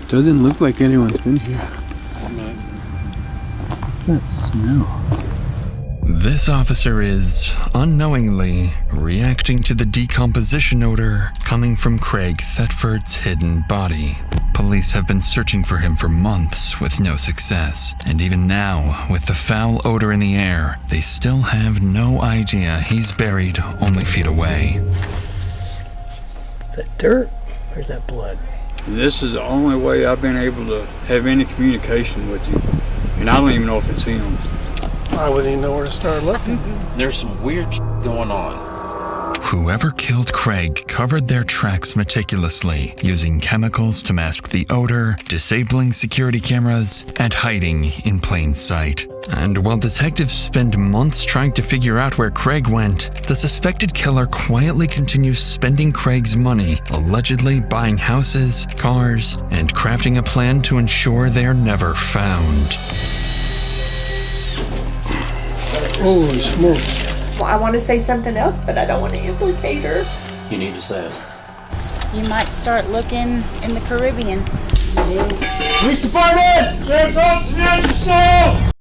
Doesn't look like anyone's been here. What's that smell? This officer is, unknowingly, reacting to the decomposition odor coming from Craig Thetford's hidden body. Police have been searching for him for months with no success, and even now, with the foul odor in the air, they still have no idea he's buried only feet away. Is that dirt or is that blood? This is the only way I've been able to have any communication with you, and I don't even know if it's him. I wouldn't even know where to start looking. There's some weird going on. Whoever killed Craig covered their tracks meticulously, using chemicals to mask the odor, disabling security cameras, and hiding in plain sight. And while detectives spend months trying to figure out where Craig went, the suspected killer quietly continues spending Craig's money, allegedly buying houses, cars, and crafting a plan to ensure they are never found. Holy smokes. Well, I want to say something else, but I don't want to implicate her. You need to say it. You might start looking in the Caribbean. Police Department! Sheriff's Office, Financial Soul!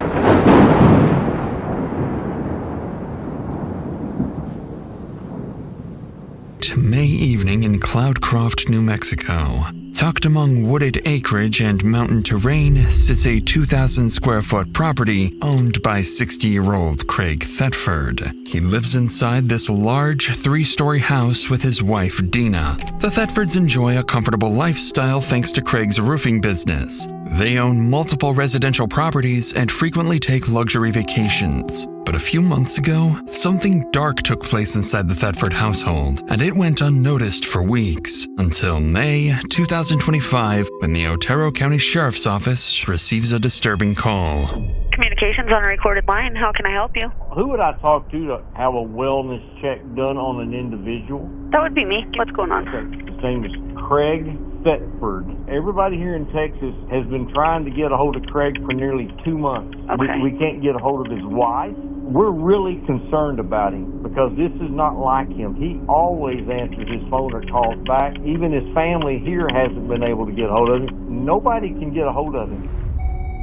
May evening in Cloudcroft, New Mexico. Tucked among wooded acreage and mountain terrain sits a 2,000 square foot property owned by 60-year-old Craig Thetford. He lives inside this large 3-story house with his wife Deana. The Thetfords enjoy a comfortable lifestyle thanks to Craig's roofing business. They own multiple residential properties and frequently take luxury vacations. But a few months ago, something dark took place inside the Thetford household, and it went unnoticed for weeks, until May 2025, when the Otero County Sheriff's Office receives a disturbing call. Communications on a recorded line. How can I help you? Who would I talk to have a wellness check done on an individual? That would be me. What's going on? His name is Craig Thetford. Everybody here in Texas has been trying to get a hold of Craig for nearly 2 months. Okay. We can't get a hold of his wife. We're really concerned about him because this is not like him. He always answers his phone or calls back. Even his family here hasn't been able to get a hold of him. Nobody can get a hold of him.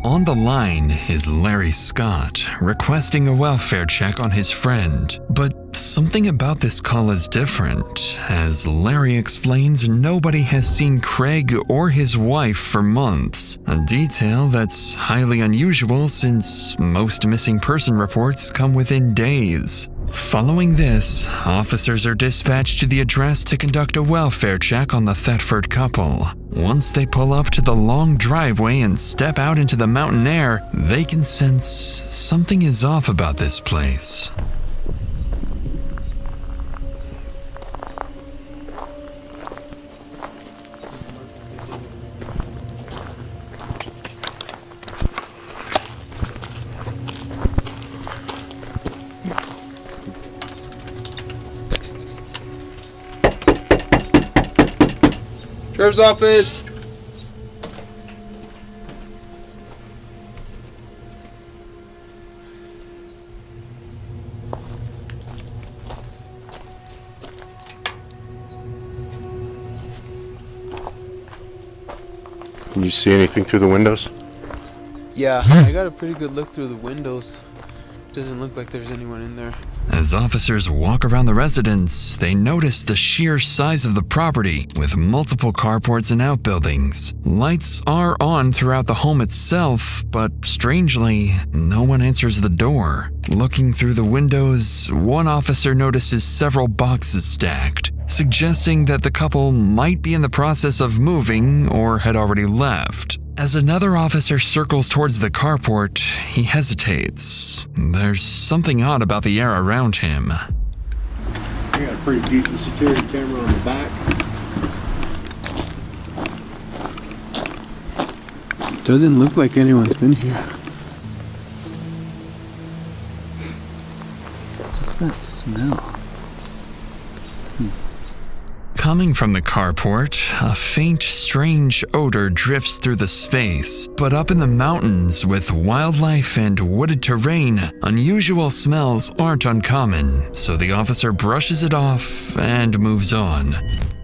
On the line is Larry Scott, requesting a welfare check on his friend. But something about this call is different. As Larry explains, nobody has seen Craig or his wife for months. A detail that's highly unusual since most missing person reports come within days. Following this, officers are dispatched to the address to conduct a welfare check on the Thetford couple. Once they pull up to the long driveway and step out into the mountain air, they can sense something is off about this place. Sheriff's Office! Can you see anything through the windows? Yeah, I got a pretty good look through the windows. Doesn't look like there's anyone in there. As officers walk around the residence, they notice the sheer size of the property, with multiple carports and outbuildings. Lights are on throughout the home itself, but strangely, no one answers the door. Looking through the windows, one officer notices several boxes stacked, suggesting that the couple might be in the process of moving or had already left. As another officer circles towards the carport, he hesitates. There's something odd about the air around him. I got a pretty decent security camera on the back. Doesn't look like anyone's been here. What's that smell? Coming from the carport, a faint, strange odor drifts through the space. But up in the mountains, with wildlife and wooded terrain, unusual smells aren't uncommon, so the officer brushes it off and moves on.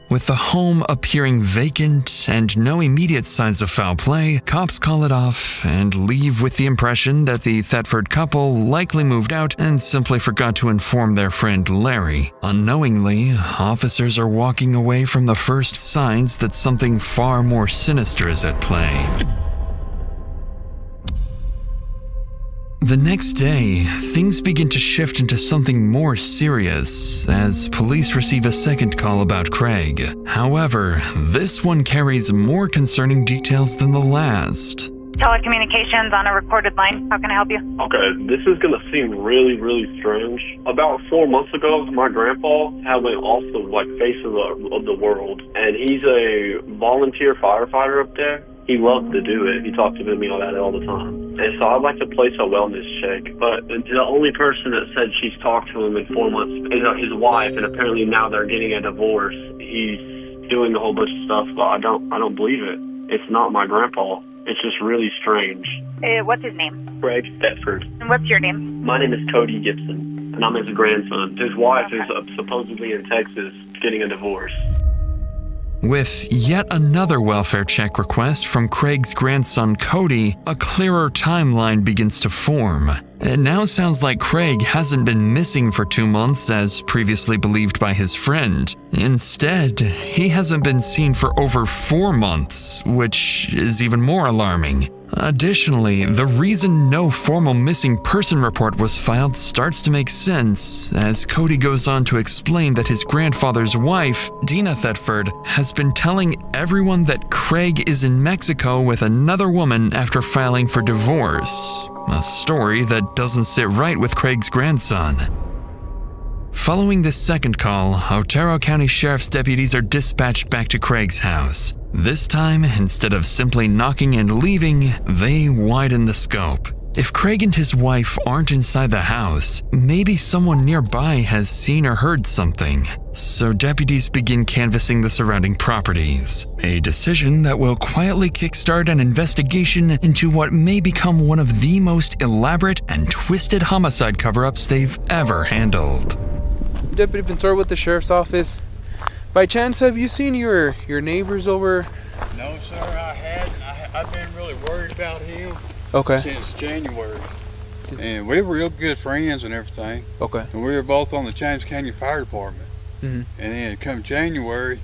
With the home appearing vacant and no immediate signs of foul play, cops call it off and leave with the impression that the Thetford couple likely moved out and simply forgot to inform their friend Larry. Unknowingly, officers are walking away from the first signs that something far more sinister is at play. The next day, things begin to shift into something more serious as police receive a second call about Craig. However, this one carries more concerning details than the last. Telecommunications on a recorded line. How can I help you? Okay, this is going to seem really, really strange. About 4 months ago, my grandpa had went off the face of the world, and he's a volunteer firefighter up there. He loved to do it. He talked to me about it all the time. And so I'd like to place a wellness check. But the only person that said she's talked to him in 4 months is his wife, and apparently now they're getting a divorce. He's doing a whole bunch of stuff, but I don't believe it. It's not my grandpa. It's just really strange. What's his name? Craig Thetford. And what's your name? My name is Cody Gibson, and I'm his grandson. His wife is supposedly in Texas getting a divorce. With yet another welfare check request from Craig's grandson Cody, a clearer timeline begins to form. It now sounds like Craig hasn't been missing for 2 months as previously believed by his friend. Instead, he hasn't been seen for over 4 months, which is even more alarming. Additionally, the reason no formal missing person report was filed starts to make sense, as Cody goes on to explain that his grandfather's wife, Deana Thetford, has been telling everyone that Craig is in Mexico with another woman after filing for divorce. A story that doesn't sit right with Craig's grandson. Following this second call, Otero County Sheriff's deputies are dispatched back to Craig's house. This time, instead of simply knocking and leaving, they widen the scope. If Craig and his wife aren't inside the house, maybe someone nearby has seen or heard something. So deputies begin canvassing the surrounding properties, a decision that will quietly kickstart an investigation into what may become one of the most elaborate and twisted homicide cover-ups they've ever handled. Deputy Pintor with the Sheriff's Office. By chance, have you seen your neighbors over? No, sir, I hadn't. I've been really worried about him. Okay. Since January. And we were real good friends and everything. Okay. And we were both on the James County Fire Department. Mm-hmm. And then come January,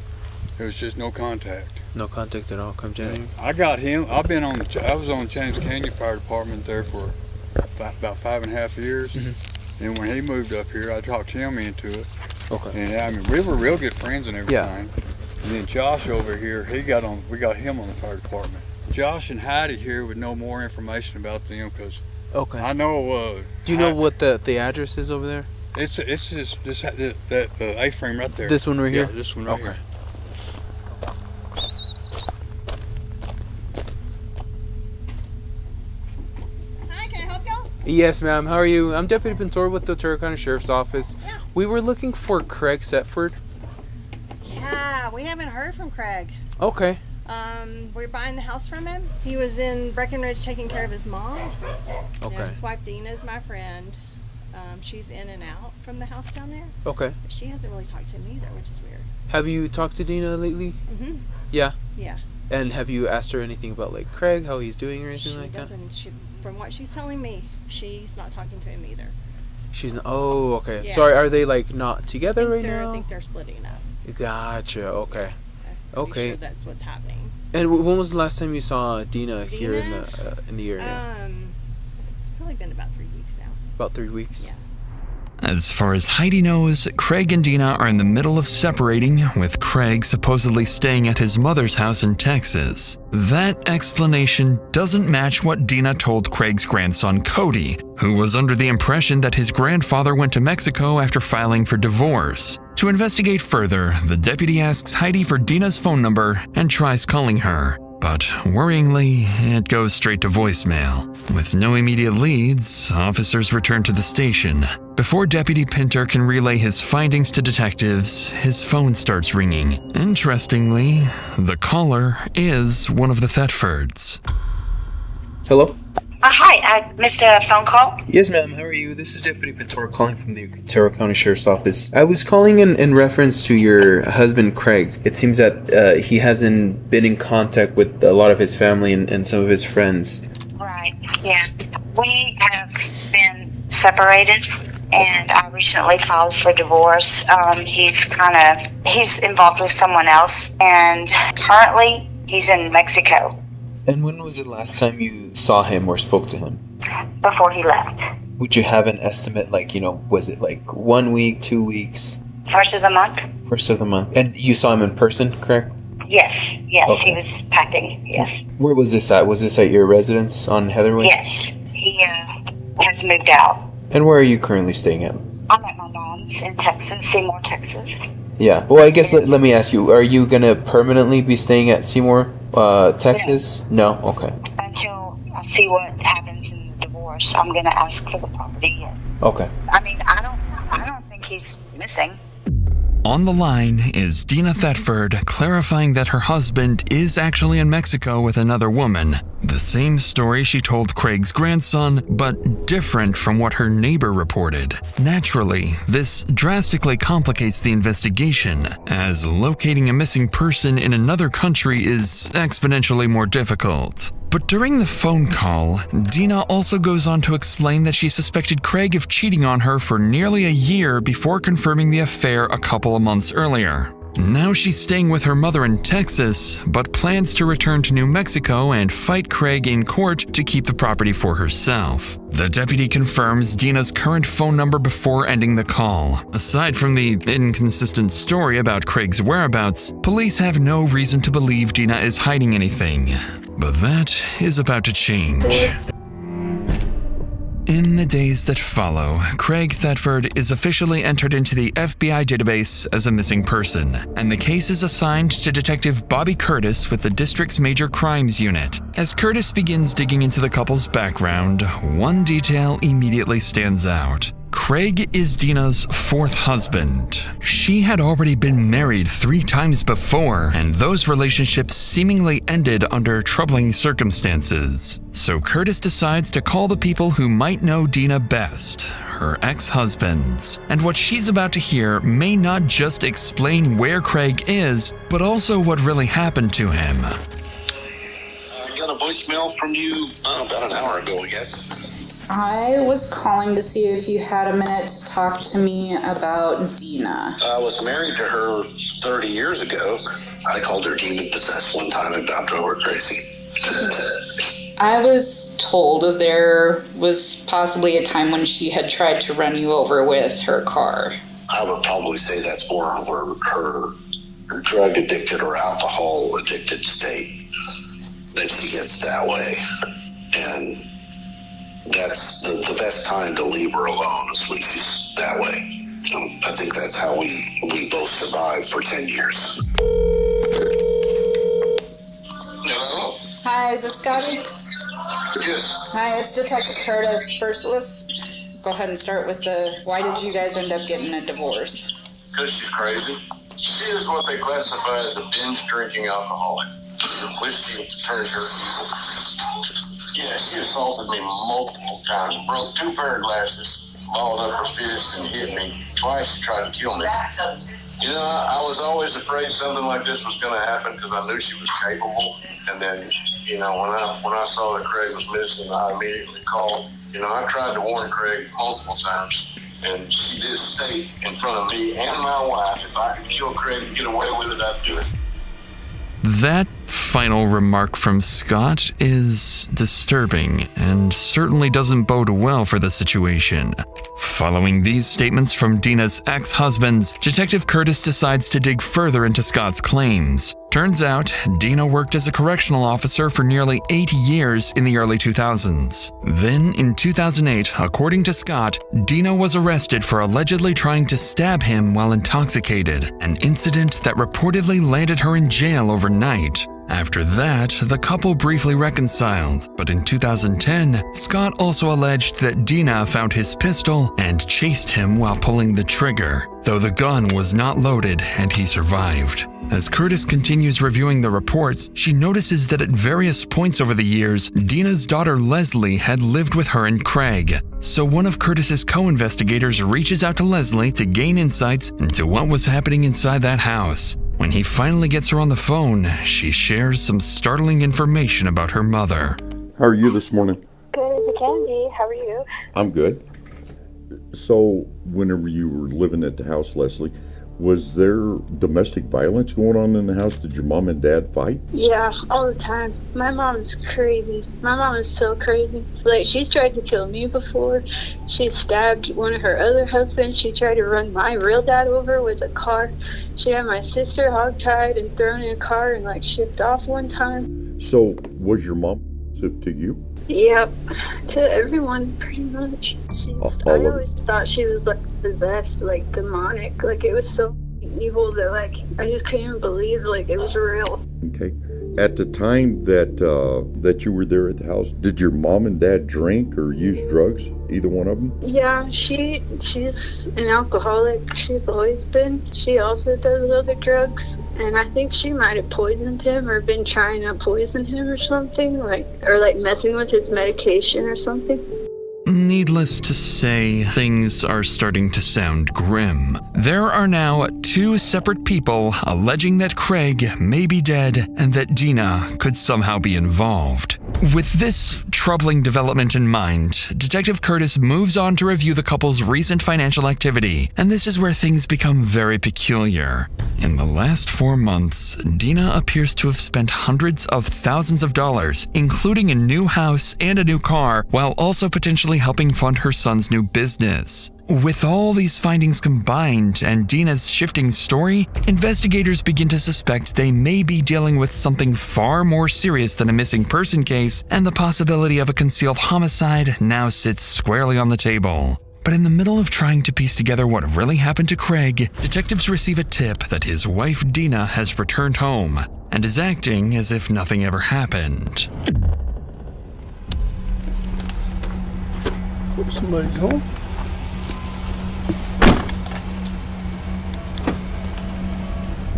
there was just no contact. No contact at all come January? I got him. I was on the James County Fire Department there for about 5.5 years. Mm-hmm. And when he moved up here, I talked him into it. Okay. And I mean, we were real good friends and everything. Yeah. And then Josh over here, we got him on the fire department. Josh and Heidi here would know more information about them because I know. Do you know what the address is over there? It's just that A-frame right there. This one right here? Yeah, this one right here. Hi, can I help y'all? Yes, ma'am. How are you? I'm Deputy Pintor with the Otero County Sheriff's Office. Yeah. We were looking for Craig Thetford. Yeah, we haven't heard from Craig. Okay. We're buying the house from him. He was in Breckenridge taking care of his mom. Okay. And his wife Deana is my friend. She's in and out from the house down there. Okay. But she hasn't really talked to him either, which is weird. Have you talked to Deana lately? Mm-hmm. Yeah? Yeah. And have you asked her anything about like Craig, how he's doing or anything she like doesn't, that? From what she's telling me, she's not talking to him either. She's not, oh, okay. Yeah. So are they like not together right now? I think they're splitting up. Gotcha, okay. I'm pretty sure that's what's happening. And when was the last time you saw Deana here in the area? It's probably been about 3 weeks now. About 3 weeks? Yeah. As far as Heidi knows, Craig and Deana are in the middle of separating, with Craig supposedly staying at his mother's house in Texas. That explanation doesn't match what Deana told Craig's grandson Cody, who was under the impression that his grandfather went to Mexico after filing for divorce. To investigate further, the deputy asks Heidi for Deana's phone number and tries calling her. But worryingly, it goes straight to voicemail. With no immediate leads, officers return to the station. Before Deputy Pinter can relay his findings to detectives, his phone starts ringing. Interestingly, the caller is one of the Thetfords. Hello? Hi, I missed a phone call. Yes, ma'am. How are you? This is Deputy Pator calling from the Otero County Sheriff's Office. I was calling in reference to your husband, Craig. It seems that he hasn't been in contact with a lot of his family and some of his friends. Right, yeah. We have been separated, and I recently filed for divorce. He's involved with someone else, and currently he's in Mexico. And when was the last time you saw him or spoke to him? Before he left. Would you have an estimate, was it 1 week, 2 weeks? First of the month? First of the month. And you saw him in person, correct? Yes, Okay. He was packing, yes. Where was this at? Was this at your residence on Heatherway? Yes, he has moved out. And where are you currently staying at? I'm at my mom's in Texas, Seymour, Texas. Yeah. Well, I guess let me ask you, are you going to permanently be staying at Seymour, Texas? No? Okay. Until I see what happens in the divorce, I'm going to ask for the property. Okay. I mean, I don't think he's missing. On the line is Deana Thetford, clarifying that her husband is actually in Mexico with another woman. The same story she told Craig's grandson, but different from what her neighbor reported. Naturally, this drastically complicates the investigation, as locating a missing person in another country is exponentially more difficult. But during the phone call, Deana also goes on to explain that she suspected Craig of cheating on her for nearly a year before confirming the affair a couple of months earlier. Now she's staying with her mother in Texas, but plans to return to New Mexico and fight Craig in court to keep the property for herself. The deputy confirms Deana's current phone number before ending the call. Aside from the inconsistent story about Craig's whereabouts, police have no reason to believe Deana is hiding anything. But that is about to change. In the days that follow, Craig Thetford is officially entered into the FBI database as a missing person, and the case is assigned to Detective Bobby Curtis with the district's Major Crimes Unit. As Curtis begins digging into the couple's background, one detail immediately stands out. Craig is Deana's fourth husband. She had already been married 3 times before, and those relationships seemingly ended under troubling circumstances. So Curtis decides to call the people who might know Deana best, her ex-husbands. And what she's about to hear may not just explain where Craig is, but also what really happened to him. I got a voicemail from you about an hour ago, I guess. I was calling to see if you had a minute to talk to me about Deana. I was married to her 30 years ago. I called her demon possessed one time and about drove her crazy. I was told there was possibly a time when she had tried to run you over with her car. I would probably say that's more her drug addicted or alcohol addicted state that she gets that way. And that's the best time to leave her alone is when she's that way. I think that's how we both survived for 10 years. Hello? Hi, is this Scotty? Yes. Hi, it's Detective Curtis. First, let's go ahead and start with why did you guys end up getting a divorce? Because she's crazy. She is what they classify as a binge drinking alcoholic. Whiskey turns her evil. Yeah, she assaulted me multiple times, broke 2 pair of glasses, balled up her fist and hit me. Twice she tried to kill me. You know, I was always afraid something like this was going to happen because I knew she was capable. And then, you know, when I saw that Craig was missing, I immediately called. You know, I tried to warn Craig multiple times, and she did state in front of me and my wife, if I could kill Craig and get away with it, I'd do it. That final remark from Scott is disturbing and certainly doesn't bode well for the situation. Following these statements from Deana's ex-husbands, Detective Curtis decides to dig further into Scott's claims. Turns out, Deana worked as a correctional officer for nearly 8 years in the early 2000s. Then, in 2008, according to Scott, Deana was arrested for allegedly trying to stab him while intoxicated, an incident that reportedly landed her in jail overnight. After that, the couple briefly reconciled, but in 2010, Scott also alleged that Deana found his pistol and chased him while pulling the trigger, though the gun was not loaded and he survived. As Curtis continues reviewing the reports, she notices that at various points over the years, Deana's daughter Leslie had lived with her and Craig. So one of Curtis's co-investigators reaches out to Leslie to gain insights into what was happening inside that house. When he finally gets her on the phone, she shares some startling information about her mother. How are you this morning? Good as it can be. How are you? I'm good. So, whenever you were living at the house, Leslie, was there domestic violence going on in the house? Did your mom and dad fight? Yeah, all the time. My mom is crazy. My mom is so crazy. Like, she's tried to kill me before. She stabbed one of her other husbands. She tried to run my real dad over with a car. She had my sister hogtied and thrown in a car and, like, shipped off one time. So, was your mom to you? Yep, to everyone, pretty much. I always thought she was, like, possessed, like, demonic. Like, it was so evil that, like, I just couldn't even believe, like, it was real. Okay. At the time that you were there at the house, did your mom and dad drink or use drugs? Either one of them? Yeah, she's an alcoholic. She's always been. She also does other drugs, and I think she might have poisoned him or been trying to poison him or something, like messing with his medication or something. Needless to say, things are starting to sound grim. There are now 2 separate people alleging that Craig may be dead and that Deana could somehow be involved. With this troubling development in mind, Detective Curtis moves on to review the couple's recent financial activity, and this is where things become very peculiar. In the last 4 months, Deana appears to have spent hundreds of thousands of dollars, including a new house and a new car, while also potentially helping fund her son's new business. With all these findings combined and Deana's shifting story, investigators begin to suspect they may be dealing with something far more serious than a missing person case, and the possibility of a concealed homicide now sits squarely on the table. But in the middle of trying to piece together what really happened to Craig, detectives receive a tip that his wife Deana has returned home and is acting as if nothing ever happened. Somebody's home.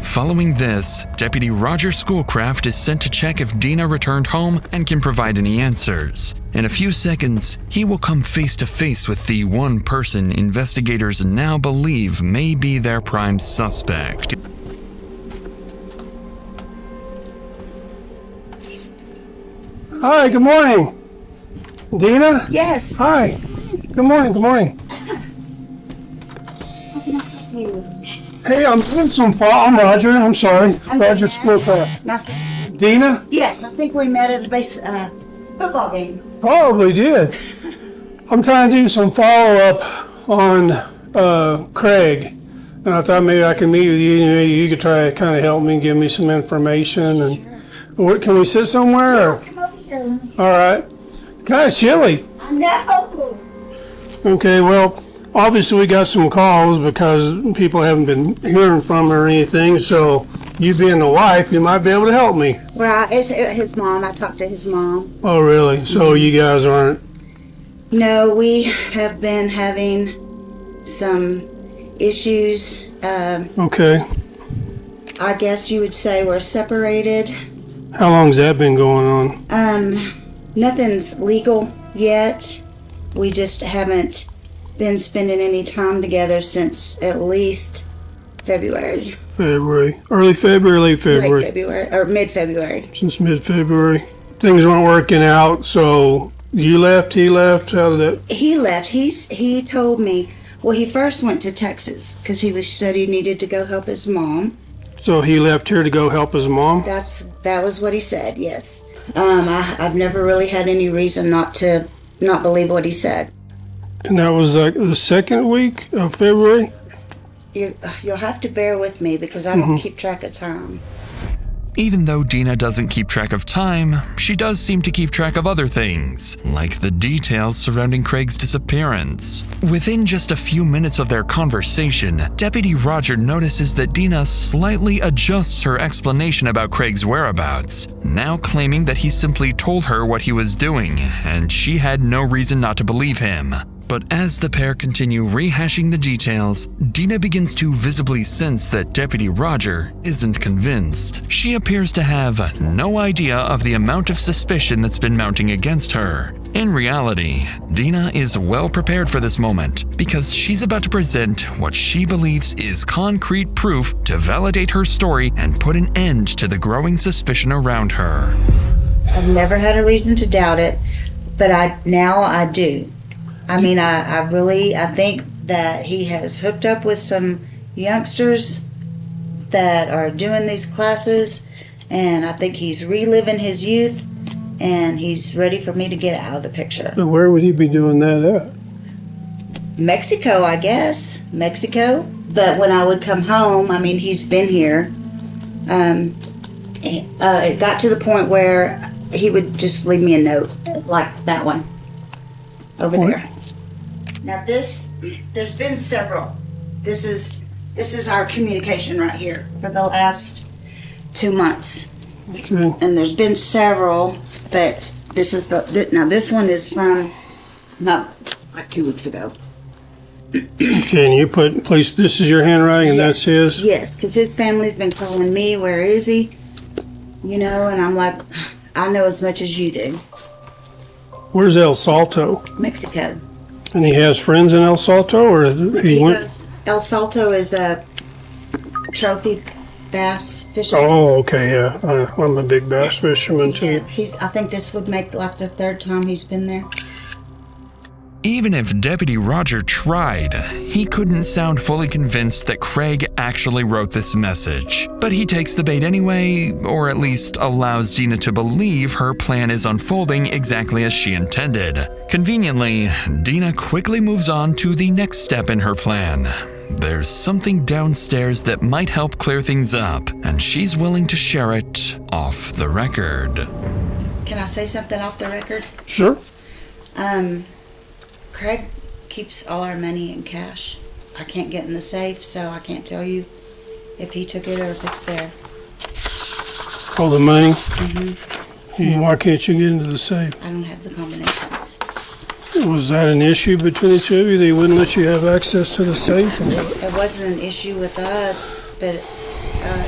Following this, Deputy Roger Schoolcraft is sent to check if Deana returned home and can provide any answers. In a few seconds, he will come face to face with the one person investigators now believe may be their prime suspect. Hi, good morning. Deana? Yes. Hi. Good morning, good morning. Hey, I'm doing some I'm Roger, I'm sorry. Roger Schoolcraft. Deana? Yes, I think we met at a football game. Probably did. I'm trying to do some follow-up on Craig. And I thought maybe I could meet with you and maybe you could try to kind of help me and give me some information. And sure. Can we sit somewhere? Or? Come over here. All right. Kind of chilly. I know. Okay, well, obviously we got some calls because people haven't been hearing from her or anything, so you being the wife, you might be able to help me. Right, it's his mom. I talked to his mom. Oh, really? So you guys aren't? No, we have been having some issues. Okay. I guess you would say we're separated. How long's that been going on? Nothing's legal yet. We just haven't been spending any time together since at least February. Early February, late February? Late February, or mid-February. Since mid-February. Things weren't working out, so you left, he left, how did that? He left. He told me, well, he first went to Texas because said he needed to go help his mom. So he left here to go help his mom? That was what he said, yes. I've never really had any reason not to not believe what he said. And that was like the second week of February? You'll have to bear with me because I don't keep track of time. Even though Deana doesn't keep track of time, she does seem to keep track of other things, like the details surrounding Craig's disappearance. Within just a few minutes of their conversation, Deputy Roger notices that Deana slightly adjusts her explanation about Craig's whereabouts, now claiming that he simply told her what he was doing, and she had no reason not to believe him. But as the pair continue rehashing the details, Deana begins to visibly sense that Deputy Roger isn't convinced. She appears to have no idea of the amount of suspicion that's been mounting against her. In reality, Deana is well prepared for this moment because she's about to present what she believes is concrete proof to validate her story and put an end to the growing suspicion around her. I've never had a reason to doubt it, but now I do. I mean, I think that he has hooked up with some youngsters that are doing these classes, and I think he's reliving his youth, and he's ready for me to get out of the picture. But where would he be doing that at? Mexico, I guess. Mexico. But when I would come home, I mean, he's been here. It got to the point where he would just leave me a note, like that one over there. Now there's been several. This is our communication right here for the last 2 months. Okay. And there's been several, but this is this one is from not like 2 weeks ago. Okay, and you this is your handwriting and that's his? Yes, because his family's been calling me, where is he? You know, and I'm like, I know as much as you do. Where's El Salto? Mexico. And he has friends in El Salto, or he went? El Salto is a trophy bass fisherman. Oh, okay, yeah. I'm a big bass fisherman too. Yeah, I think this would make like the 3rd time he's been there. Even if Deputy Roger tried, he couldn't sound fully convinced that Craig actually wrote this message. But he takes the bait anyway, or at least allows Deana to believe her plan is unfolding exactly as she intended. Conveniently, Deana quickly moves on to the next step in her plan. There's something downstairs that might help clear things up, and she's willing to share it off the record. Can I say something off the record? Sure. Craig keeps all our money in cash. I can't get in the safe, so I can't tell you if he took it or if it's there. All the money? Mm-hmm. Why can't you get into the safe? I don't have the combinations. Was that an issue between the two of you? They wouldn't let you have access to the safe? It wasn't an issue with us, but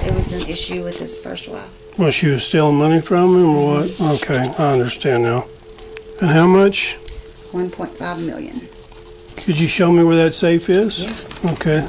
it was an issue with his first wife. Well, she was stealing money from him or what? Okay, I understand now. And how much? $1.5 million. Could you show me where that safe is? Yes. Okay.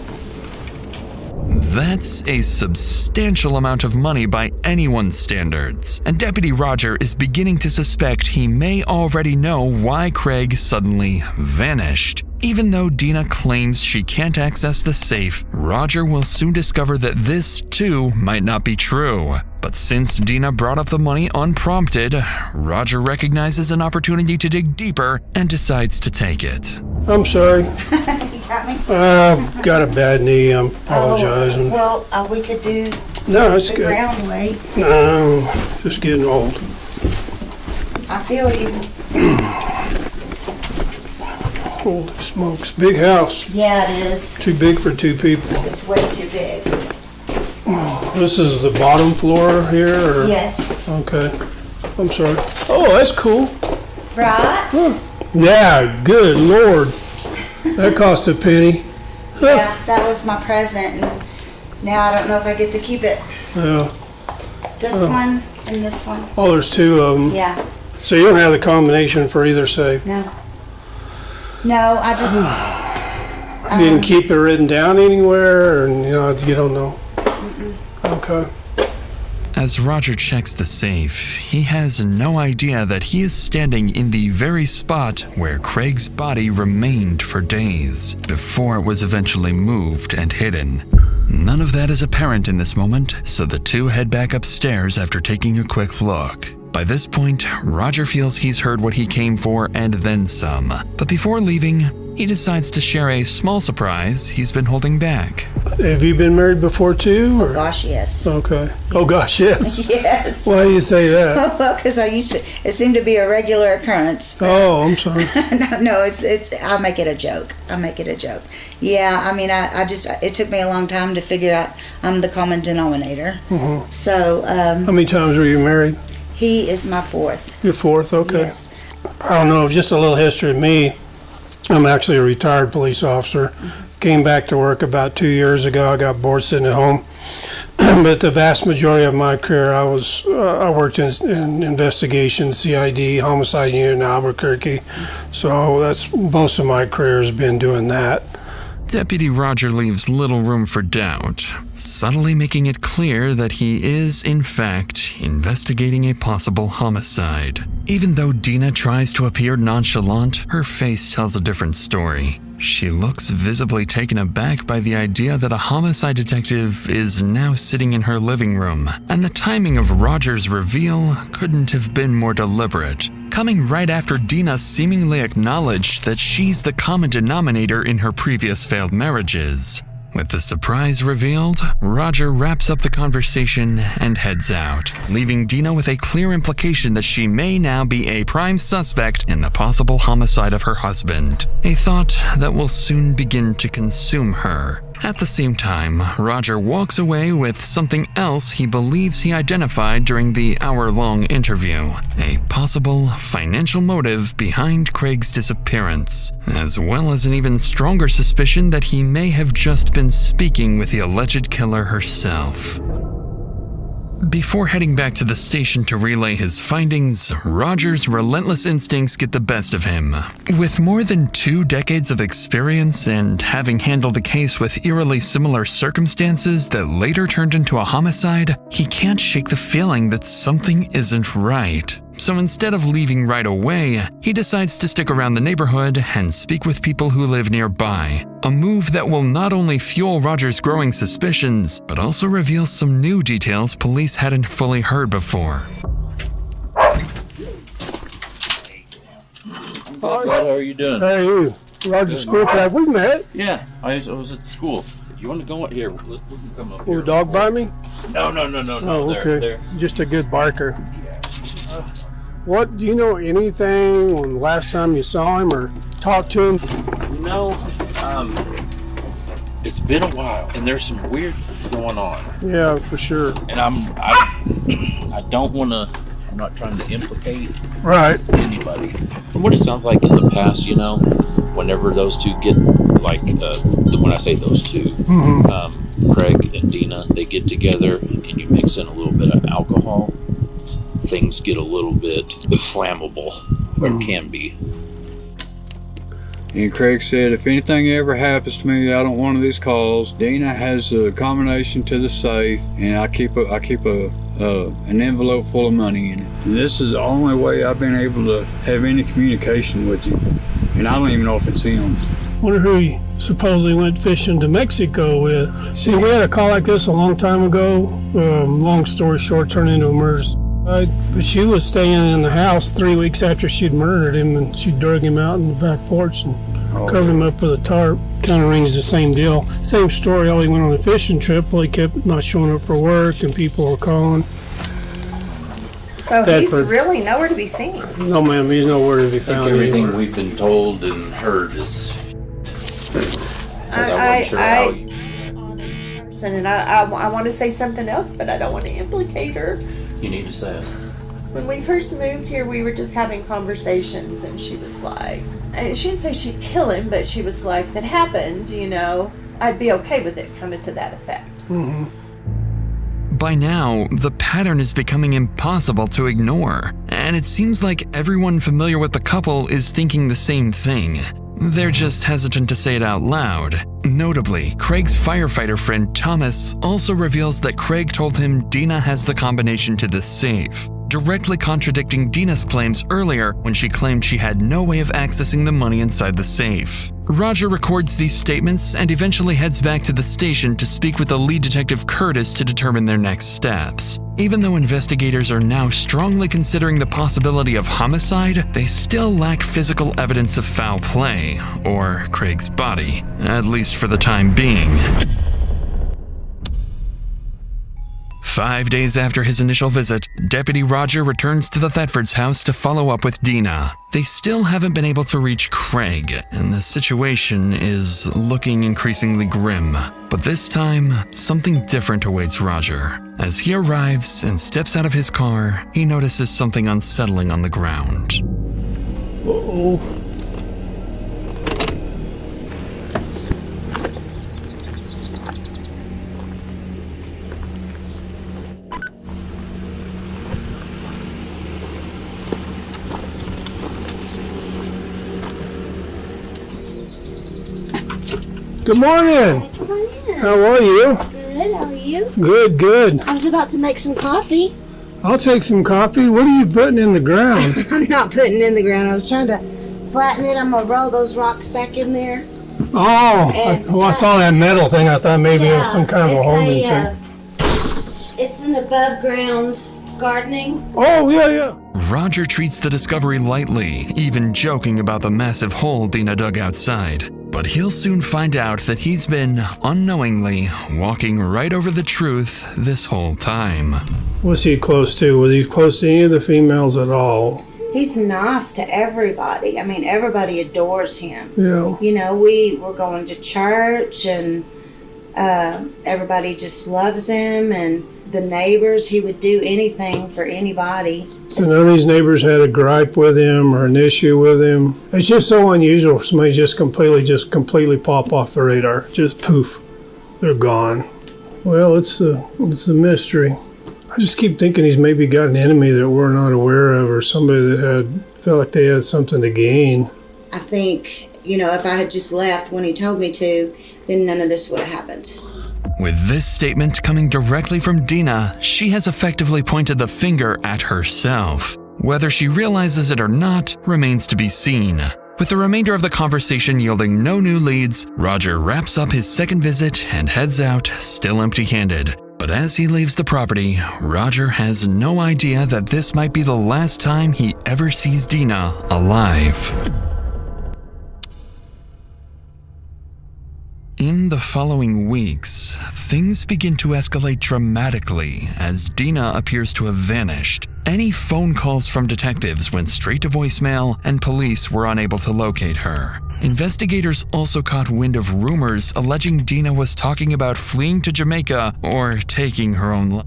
That's a substantial amount of money by anyone's standards, and Deputy Roger is beginning to suspect he may already know why Craig suddenly vanished. Even though Deana claims she can't access the safe, Roger will soon discover that this, too, might not be true. But since Deana brought up the money unprompted, Roger recognizes an opportunity to dig deeper and decides to take it. I'm sorry. You got me? I've got a bad knee. I'm apologizing. Well, we could do No, it's the good. ground weight. No, just getting old. I feel you. Holy smokes. Big house. Yeah, it is. Too big for 2 people. It's way too big. This is the bottom floor here? Or? Yes. Okay. I'm sorry. Oh, that's cool. Right? Yeah, good Lord. That cost a penny. Yeah, that was my present, and now I don't know if I get to keep it. Yeah. This one and this one. Oh, there's 2 of them. Yeah. So you don't have the combination for either safe? No. No, I just... You didn't keep it written down anywhere, or you don't know? Okay. As Roger checks the safe, he has no idea that he is standing in the very spot where Craig's body remained for days, before it was eventually moved and hidden. None of that is apparent in this moment, so the two head back upstairs after taking a quick look. By this point, Roger feels he's heard what he came for and then some. But before leaving, he decides to share a small surprise he's been holding back. Have you been married before too? Or? Oh gosh, yes. Okay. Oh gosh, yes. Yes. Why do you say that? Well, because it seemed to be a regular occurrence. Oh, I'm sorry. No, it's. I make it a joke. Yeah, I mean, it took me a long time to figure out I'm the common denominator. Mm-hmm. So. How many times were you married? He is my 4th. Your 4th, okay. Yes. I don't know, just a little history of me. I'm actually a retired police officer. Came back to work about 2 years ago. I got bored sitting at home. But the vast majority of my career, I worked in investigation, CID, homicide unit in Albuquerque. So that's most of my career has been doing that. Deputy Roger leaves little room for doubt, subtly making it clear that he is, in fact, investigating a possible homicide. Even though Deana tries to appear nonchalant, her face tells a different story. She looks visibly taken aback by the idea that a homicide detective is now sitting in her living room, and the timing of Roger's reveal couldn't have been more deliberate, coming right after Deana seemingly acknowledged that she's the common denominator in her previous failed marriages. With the surprise revealed, Roger wraps up the conversation and heads out, leaving Deana with a clear implication that she may now be a prime suspect in the possible homicide of her husband, a thought that will soon begin to consume her. At the same time, Roger walks away with something else he believes he identified during the hour-long interview, a possible financial motive behind Craig's disappearance, as well as an even stronger suspicion that he may have just been speaking with the alleged killer herself. Before heading back to the station to relay his findings, Roger's relentless instincts get the best of him. With more than 2 decades of experience and having handled a case with eerily similar circumstances that later turned into a homicide, he can't shake the feeling that something isn't right. So instead of leaving right away, he decides to stick around the neighborhood and speak with people who live nearby. A move that will not only fuel Roger's growing suspicions, but also reveal some new details police hadn't fully heard before. How are you doing? Hey, you. Roger School Club. We met. Yeah, I was at school. You want to go here? We can come up Will here. a dog bite me? No. Oh, okay. There. Just a good barker. What, do you know anything on the last time you saw him or talked to him? No, it's been a while, and there's some weird stuff going on. Yeah, for sure. And I don't want to. I'm not trying to implicate anybody. From what it sounds like in the past, whenever those two get when I say those two, Craig and Deana, they get together, and you mix in a little bit of alcohol. Things get a little bit flammable, or can be. And Craig said, if anything ever happens to me out on one of these calls, Deana has a combination to the safe, and I keep an envelope full of money in it. And this is the only way I've been able to have any communication with him, and I don't even know if it's him. Wonder who he supposedly went fishing to Mexico with. See, we had a call like this a long time ago. Long story short, turned into a murder. But she was staying in the house 3 weeks after she'd murdered him, and she drug him out in the back porch and covered him up with a tarp. Kind of rings the same deal. Same story, all he went on a fishing trip, well, he kept not showing up for work, and people were calling. So he's really nowhere to be seen? No, ma'am, he's nowhere to be found. Everything we've been told and heard is... I wasn't sure how you... And I want to say something else, but I don't want to implicate her. You need to say it. When we first moved here, we were just having conversations, and she was like, and she didn't say she'd kill him, but she was like, if it happened, I'd be okay with it, kind of to that effect. By now, the pattern is becoming impossible to ignore, and it seems like everyone familiar with the couple is thinking the same thing. They're just hesitant to say it out loud. Notably, Craig's firefighter friend Thomas also reveals that Craig told him Deana has the combination to the safe, directly contradicting Deana's claims earlier when she claimed she had no way of accessing the money inside the safe. Roger records these statements and eventually heads back to the station to speak with the lead detective Curtis to determine their next steps. Even though investigators are now strongly considering the possibility of homicide, they still lack physical evidence of foul play, or Craig's body, at least for the time being. 5 days after his initial visit, Deputy Roger returns to the Thetfords' house to follow up with Deana. They still haven't been able to reach Craig, and the situation is looking increasingly grim. But this time, something different awaits Roger. As he arrives and steps out of his car, he notices something unsettling on the ground. Uh-oh. Good morning. Come on in. How are you? Good, how are you? Good, good. I was about to make some coffee. I'll take some coffee. What are you putting in the ground? I'm not putting it in the ground. I was trying to flatten it. I'm going to roll those rocks back in there. Oh, I saw that metal thing. I thought maybe it was some kind of a holding thing. It's an above ground gardening. Oh, yeah. Roger treats the discovery lightly, even joking about the massive hole Deana dug outside. But he'll soon find out that he's been, unknowingly, walking right over the truth this whole time. What's he close to? Was he close to any of the females at all? He's nice to everybody. I mean, everybody adores him. Yeah. You know, we were going to church and everybody just loves him, and the neighbors, he would do anything for anybody. So none of these neighbors had a gripe with him or an issue with him. It's just so unusual for somebody just completely pop off the radar. Just poof, they're gone. Well, it's a mystery. I just keep thinking he's maybe got an enemy that we're not aware of, or somebody that felt like they had something to gain. I think, you know, if I had just left when he told me to, then none of this would have happened. With this statement coming directly from Deana, she has effectively pointed the finger at herself. Whether she realizes it or not remains to be seen. With the remainder of the conversation yielding no new leads, Roger wraps up his second visit and heads out, still empty-handed. But as he leaves the property, Roger has no idea that this might be the last time he ever sees Deana alive. In the following weeks, things begin to escalate dramatically as Deana appears to have vanished. Any phone calls from detectives went straight to voicemail, and police were unable to locate her. Investigators also caught wind of rumors alleging Deana was talking about fleeing to Jamaica or taking her own life.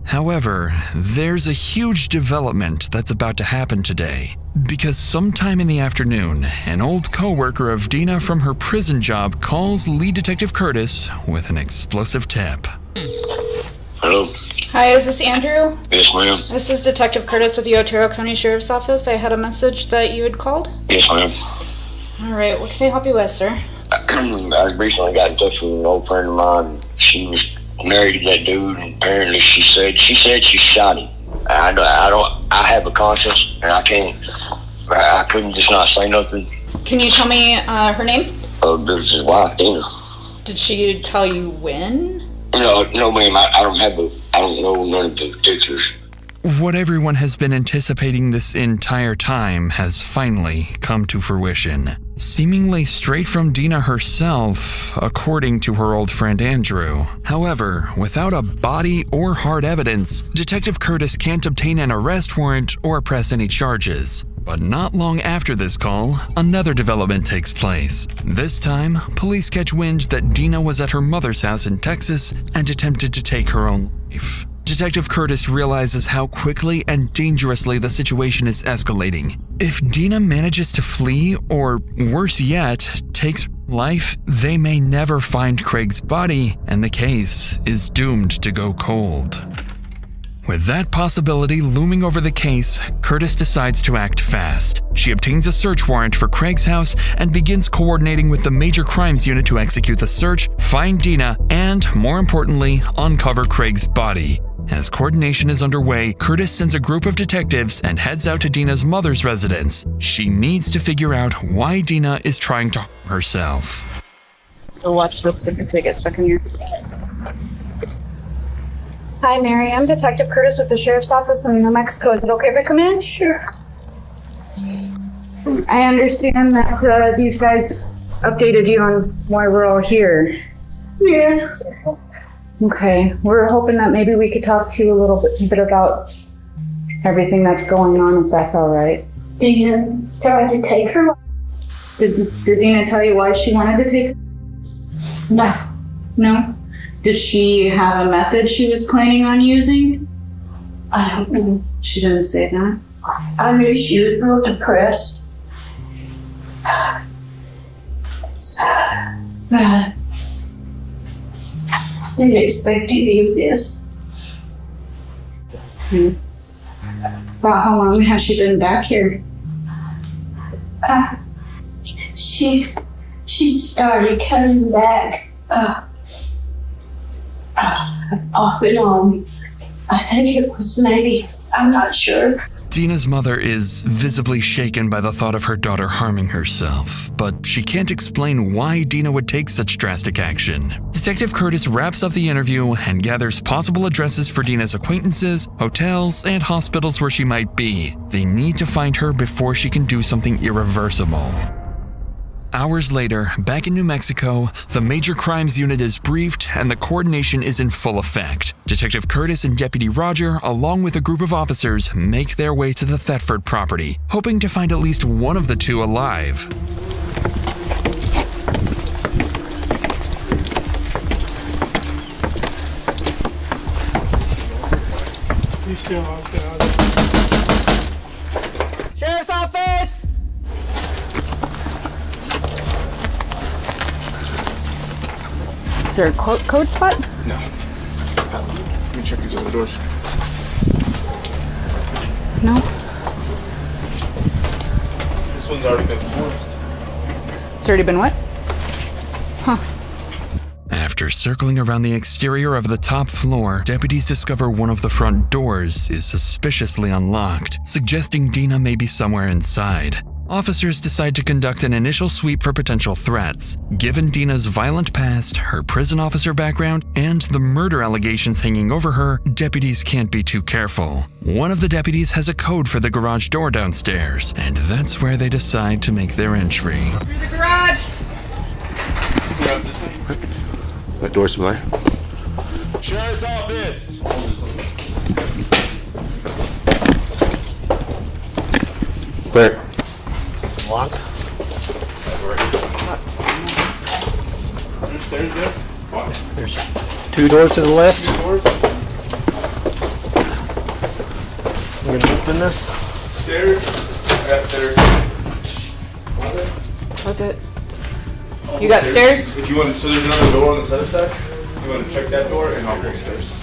However, there's a huge development that's about to happen today. Because sometime in the afternoon, an old co-worker of Deana from her prison job calls lead detective Curtis with an explosive tip. Hello? Hi, is this Andrew? Yes, ma'am. This is Detective Curtis with the Otero County Sheriff's Office. I had a message that you had called. Yes, ma'am. All right, what can I help you with, sir? I recently got in touch with an old friend of mine. She was married to that dude, and apparently she said she shot him. I have a conscience, and I couldn't just not say nothing. Can you tell me her name? This is his wife, Deana. Did she tell you when? No, ma'am. I don't know none of the particulars. What everyone has been anticipating this entire time has finally come to fruition. Seemingly straight from Deana herself, according to her old friend Andrew. However, without a body or hard evidence, Detective Curtis can't obtain an arrest warrant or press any charges. But not long after this call, another development takes place. This time, police catch wind that Deana was at her mother's house in Texas and attempted to take her own life. Detective Curtis realizes how quickly and dangerously the situation is escalating. If Deana manages to flee, or worse yet, takes life, they may never find Craig's body, and the case is doomed to go cold. With that possibility looming over the case, Curtis decides to act fast. She obtains a search warrant for Craig's house and begins coordinating with the Major Crimes Unit to execute the search, find Deana, and, more importantly, uncover Craig's body. As coordination is underway, Curtis sends a group of detectives and heads out to Deana's mother's residence. She needs to figure out why Deana is trying to harm herself. We'll watch this if they get stuck in here. Hi, Mary. I'm Detective Curtis with the Sheriff's Office in New Mexico. Is it okay if I come in? Sure. I understand that these guys updated you on why we're all here. Yes. Okay. We're hoping that maybe we could talk to you a little bit about everything that's going on, if that's all right. Deana tried to take her life. Did Deana tell you why she wanted to take her? No. No? Did she have a method she was planning on using? I don't know. She didn't say that. I knew she was real depressed. But I didn't expect any of this. About how long has she been back here? She's started coming back off and on. I think it was maybe, I'm not sure. Deana's mother is visibly shaken by the thought of her daughter harming herself, but she can't explain why Deana would take such drastic action. Detective Curtis wraps up the interview and gathers possible addresses for Deana's acquaintances, hotels, and hospitals where she might be. They need to find her before she can do something irreversible. Hours later, back in New Mexico, the Major Crimes Unit is briefed and the coordination is in full effect. Detective Curtis and Deputy Roger, along with a group of officers, make their way to the Thetford property, hoping to find at least one of the two alive. You still okay? Sheriff's office! Is there a code spot? No. Let me check these other doors. No. This one's already been forced. It's already been what? Huh. After circling around the exterior of the top floor, deputies discover one of the front doors is suspiciously unlocked, suggesting Deana may be somewhere inside. Officers decide to conduct an initial sweep for potential threats. Given Deana's violent past, her prison officer background, and the murder allegations hanging over her, deputies can't be too careful. One of the deputies has a code for the garage door downstairs, and that's where they decide to make their entry. Through the garage! That door's familiar. Sheriff's office! Clear. Is it locked? Stairs there. Locked. There's 2 doors to the left. 2 doors. We're gonna open this. Stairs. I got stairs. What's it? You got stairs? If you want, so there's another door on this other side. You want to check that door, and I'll go upstairs.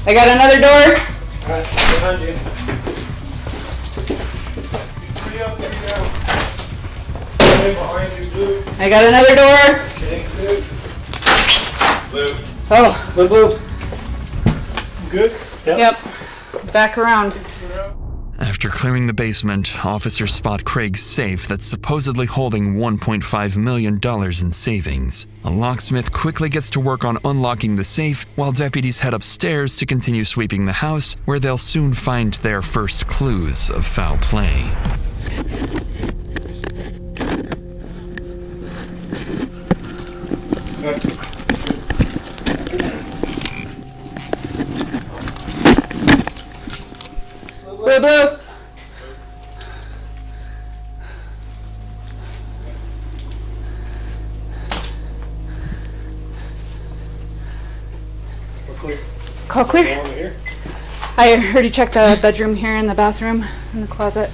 I got another door. Alright, behind you. 3 up, 3 down. Okay, behind you, blue. I got another door. Okay, good. Blue. Oh, Blue. Good? yep. Back around. After clearing the basement, officers spot Craig's safe that's supposedly holding $1.5 million in savings. A locksmith quickly gets to work on unlocking the safe, while deputies head upstairs to continue sweeping the house, where they'll soon find their first clues of foul play. Blue. Call clear. I already checked the bedroom here and the bathroom and the closet.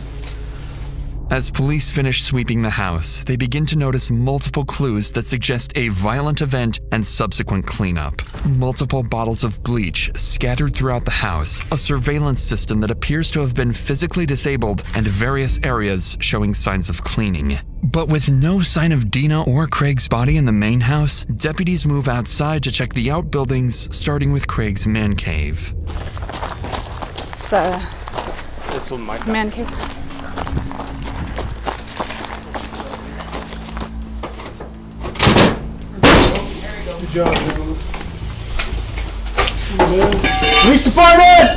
As police finish sweeping the house, they begin to notice multiple clues that suggest a violent event and subsequent cleanup. Multiple bottles of bleach scattered throughout the house, a surveillance system that appears to have been physically disabled, and various areas showing signs of cleaning. But with no sign of Deana or Craig's body in the main house, deputies move outside to check the outbuildings, starting with Craig's man cave. It's the This one might man cave. Good job, gentlemen. Police department!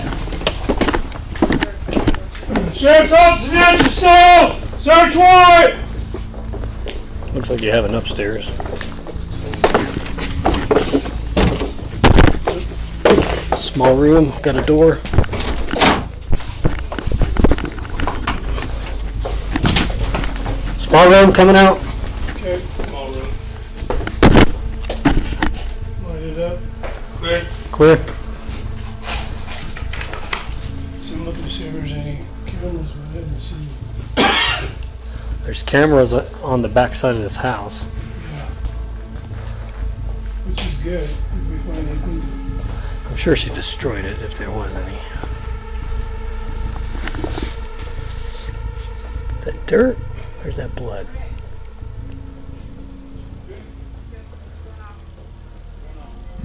Sheriff's office is at your cell! Search warrant! Looks like you have an upstairs. Small room, got a door. Small room coming out. Okay, small room. Light it up. Clear. Clear. So I'm looking to see if there's any cameras, but I haven't seen. There's cameras on the back side of this house. good. If we find anything. I'm sure she destroyed it if there was any. Is that dirt? Or is that blood?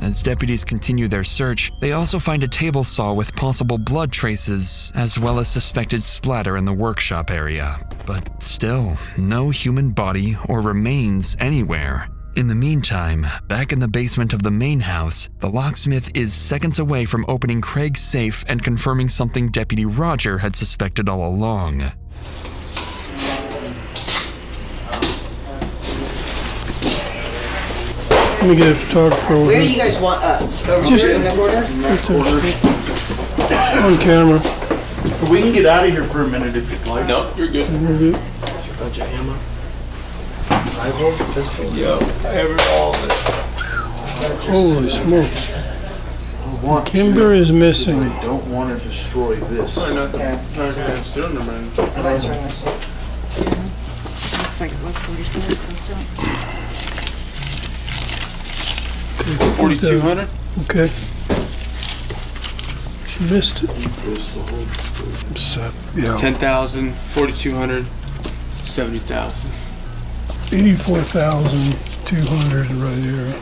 As deputies continue their search, they also find a table saw with possible blood traces, as well as suspected splatter in the workshop area. But still, no human body or remains anywhere. In the meantime, back in the basement of the main house, the locksmith is seconds away from opening Craig's safe and confirming something Deputy Roger had suspected all along. Let me get a photographer over Where do here. you guys want us? Over Just- here in the corner? On camera. We can get out of here for a minute if you'd like. No, you're good. We're good. Bunch of ammo. Rifle, pistol. Yo, I have it all. Holy smokes. I want Kimber is missing. I don't want to destroy this. Looks like it was 42. 4,200? Okay. She missed it. Yeah. 10,000, 4,200, 70,000. 84,200 right here.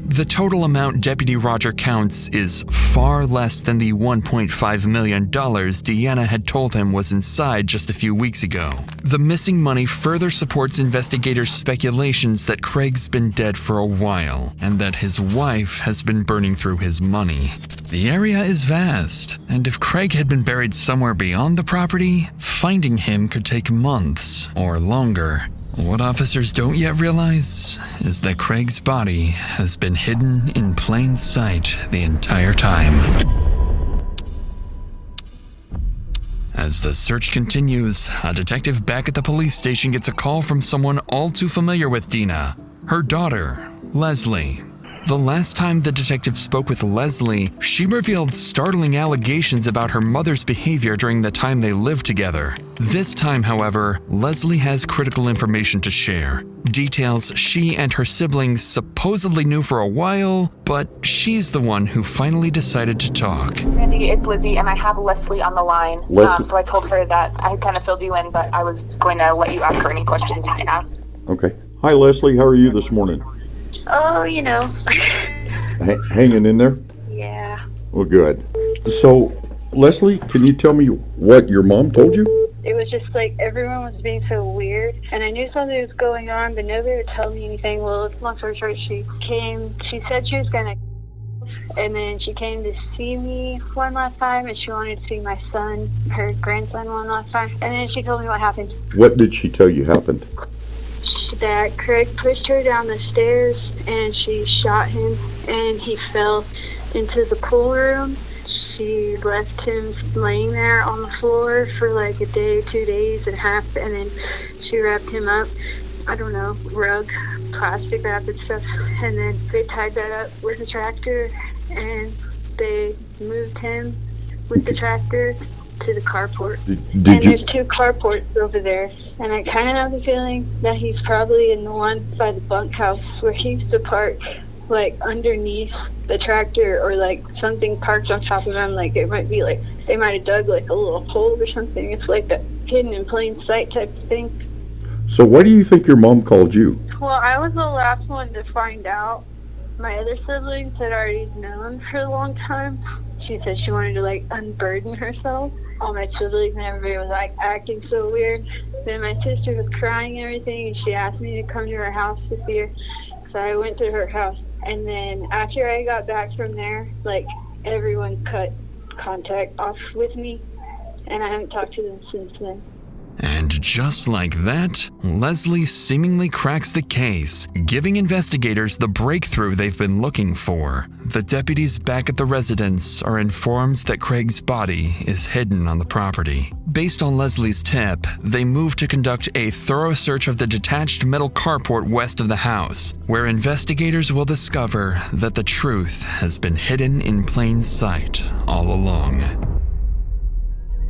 The total amount Deputy Roger counts is far less than the $1.5 million Deana had told him was inside just a few weeks ago. The missing money further supports investigators' speculations that Craig's been dead for a while, and that his wife has been burning through his money. The area is vast, and if Craig had been buried somewhere beyond the property, finding him could take months or longer. What officers don't yet realize is that Craig's body has been hidden in plain sight the entire time. As the search continues, a detective back at the police station gets a call from someone all too familiar with Deana, her daughter, Leslie. The last time the detective spoke with Leslie, she revealed startling allegations about her mother's behavior during the time they lived together. This time, however, Leslie has critical information to share. Details she and her siblings supposedly knew for a while, but she's the one who finally decided to talk. Randy, it's Lizzie, and I have Leslie on the line. Leslie. So I told her that I had kind of filled you in, but I was going to let you ask her any questions you might have. Okay. Hi, Leslie. How are you this morning? Oh, you know. Hanging in there? Yeah. Well, good. So, Leslie, can you tell me what your mom told you? It was just like everyone was being so weird, and I knew something was going on, but nobody would tell me anything. Well, long story short, she said she was gonna, and then she came to see me one last time, and she wanted to see my son, her grandson, one last time, and then she told me what happened. What did she tell you happened? That Craig pushed her down the stairs, and she shot him, and he fell into the pool room. She left him laying there on the floor for like a day, 2 days and a half, and then she wrapped him up, I don't know, rug, plastic wrap and stuff, and then they tied that up with a tractor, and they moved him with the tractor to the carport. And there's 2 carports over there, and I kind of have the feeling that he's probably in the one by the bunkhouse where he used to park, like underneath the tractor, or like something parked on top of him. Like it might be like they might have dug like a little hole or something. It's like a hidden in plain sight type of thing. So why do you think your mom called you? Well, I was the last one to find out. My other siblings had already known for a long time. She said she wanted to like unburden herself. All my siblings and everybody was like acting so weird. Then my sister was crying and everything, and she asked me to come to her house to see her. So I went to her house, and then after I got back from there, like everyone cut contact off with me, and I haven't talked to them since then. And just like that, Leslie seemingly cracks the case, giving investigators the breakthrough they've been looking for. The deputies back at the residence are informed that Craig's body is hidden on the property. Based on Leslie's tip, they move to conduct a thorough search of the detached metal carport west of the house, where investigators will discover that the truth has been hidden in plain sight all along.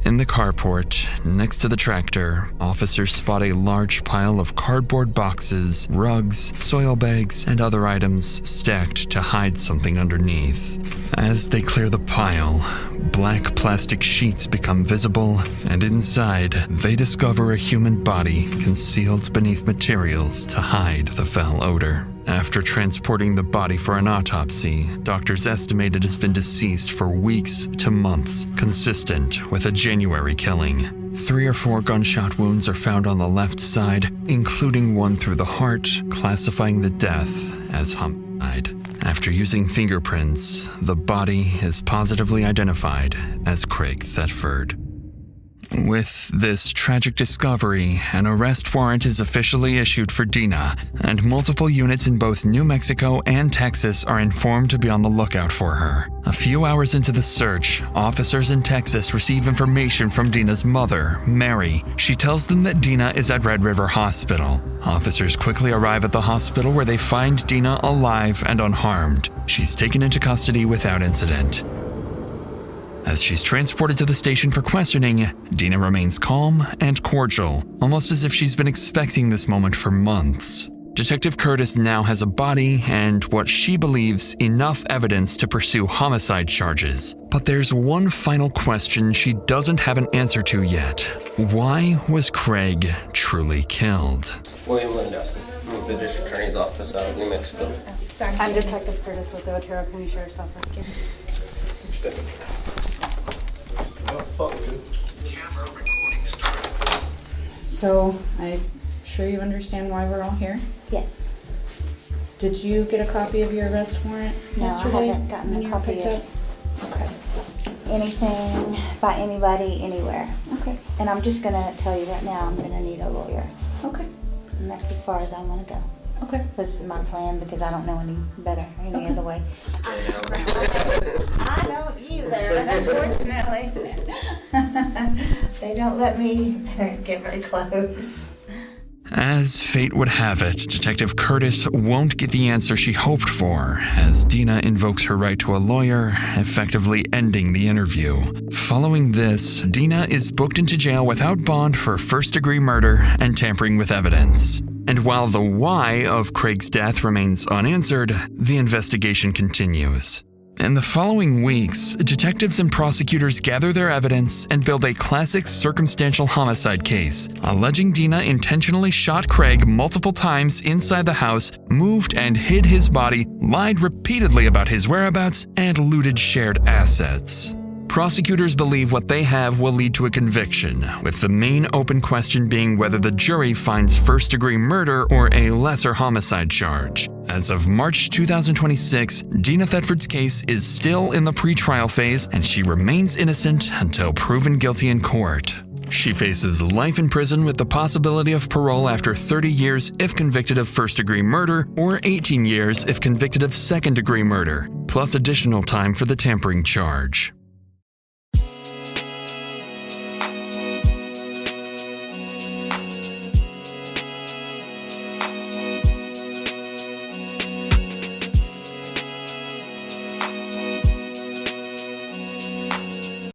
In the carport, next to the tractor, officers spot a large pile of cardboard boxes, rugs, soil bags, and other items stacked to hide something underneath. As they clear the pile, black plastic sheets become visible, and inside, they discover a human body concealed beneath materials to hide the foul odor. After transporting the body for an autopsy, doctors estimate it has been deceased for weeks to months, consistent with a January killing. 3 or 4 gunshot wounds are found on the left side, including one through the heart, classifying the death as homicide. After using fingerprints, the body is positively identified as Craig Thetford. With this tragic discovery, an arrest warrant is officially issued for Deana, and multiple units in both New Mexico and Texas are informed to be on the lookout for her. A few hours into the search, officers in Texas receive information from Deana's mother, Mary. She tells them that Deana is at Red River Hospital. Officers quickly arrive at the hospital where they find Deana alive and unharmed. She's taken into custody without incident. As she's transported to the station for questioning, Deana remains calm and cordial, almost as if she's been expecting this moment for months. Detective Curtis now has a body and what she believes enough evidence to pursue homicide charges. But there's one final question she doesn't have an answer to yet. Why was Craig truly killed? William Lindowski with the District Attorney's Office out of New Mexico. I'm Detective Curtis with the Otero County Sheriff's Office. So, I'm sure you understand why we're all here? Yes. Did you get a copy of your arrest warrant yesterday? No, I haven't gotten when a you were copy picked of up? Okay. anything by anybody anywhere. Okay. And I'm just gonna tell you right now, I'm gonna need a lawyer. Okay. And that's as far as I'm gonna go. Okay. This is my plan because I don't know any better, any other way. I don't either, unfortunately. They don't let me get very close. As fate would have it, Detective Curtis won't get the answer she hoped for, as Deana invokes her right to a lawyer, effectively ending the interview. Following this, Deana is booked into jail without bond for first-degree murder and tampering with evidence. And while the why of Craig's death remains unanswered, the investigation continues. In the following weeks, detectives and prosecutors gather their evidence and build a classic circumstantial homicide case, alleging Deana intentionally shot Craig multiple times inside the house, moved and hid his body, lied repeatedly about his whereabouts, and looted shared assets. Prosecutors believe what they have will lead to a conviction, with the main open question being whether the jury finds first-degree murder or a lesser homicide charge. As of March 2026, Deana Thetford's case is still in the pretrial phase, and she remains innocent until proven guilty in court. She faces life in prison with the possibility of parole after 30 years if convicted of first-degree murder, or 18 years if convicted of second-degree murder, plus additional time for the tampering charge.